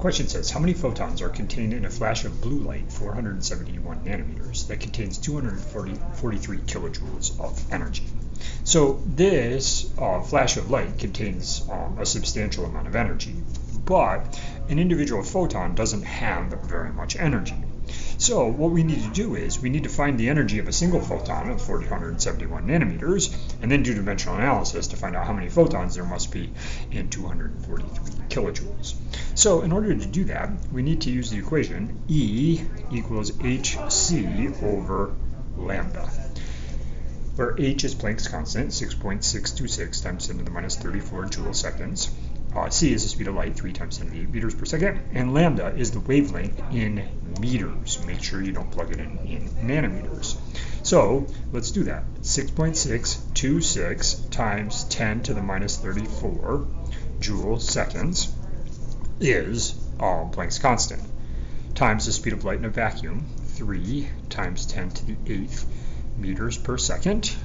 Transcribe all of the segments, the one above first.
question says, how many photons are contained in a flash of blue light, 471 nanometers, that contains 243 kilojoules of energy? So this flash of light contains a substantial amount of energy, but an individual photon doesn't have very much energy. So what we need to do is we need to find the energy of a single photon of 471 nanometers and then do dimensional analysis to find out how many photons there must be in 243 kilojoules. So in order to do that, we need to use the equation E equals hc over lambda, where h is Planck's constant, 6.626 times 10 to the minus 34 joule seconds. C is the speed of light, 3 times 10 to the 8 meters per second, and lambda is the wavelength in meters. Make sure you don't plug it in nanometers. So let's do that. 6.626 times 10 to the minus 34 joule seconds is Planck's constant, times the speed of light in a vacuum, 3 times 10 to the 8th meters per second,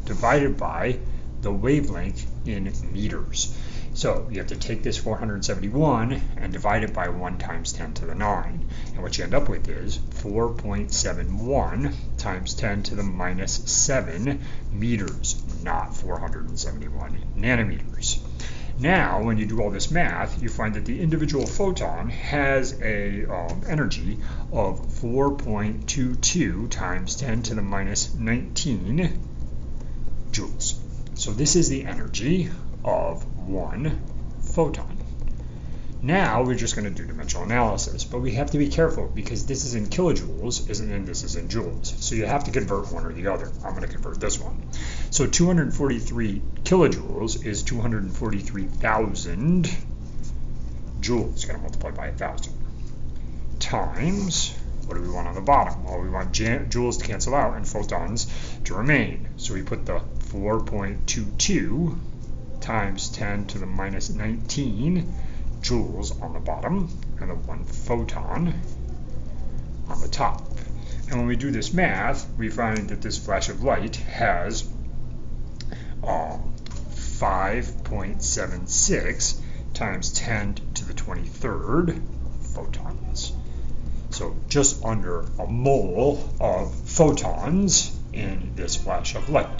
divided by the wavelength in meters. So you have to take this 471 and divide it by 1 times 10 to the 9. And what you end up with is 4.71 times 10 to the minus 7 meters, not 471 nanometers. Now, when you do all this math, you find that the individual photon has a energy of 4.22 times 10 to the minus 19 joules. So this is the energy of one photon. Now we're just going to do dimensional analysis, but we have to be careful because this is in kilojoules and this is in joules. So you have to convert one or the other. I'm going to convert this one. So 243 kilojoules is 243,000 joules. Got to multiply by 1,000 times, what do we want on the bottom? Well, we want joules to cancel out and photons to remain. So we put the 4.22 times 10 to the minus 19 joules on the bottom and the 1 photon on the top. And when we do this math, we find that this flash of light has 5.76 times 10 to the 23rd photons. So just under a mole of photons in this flash of light.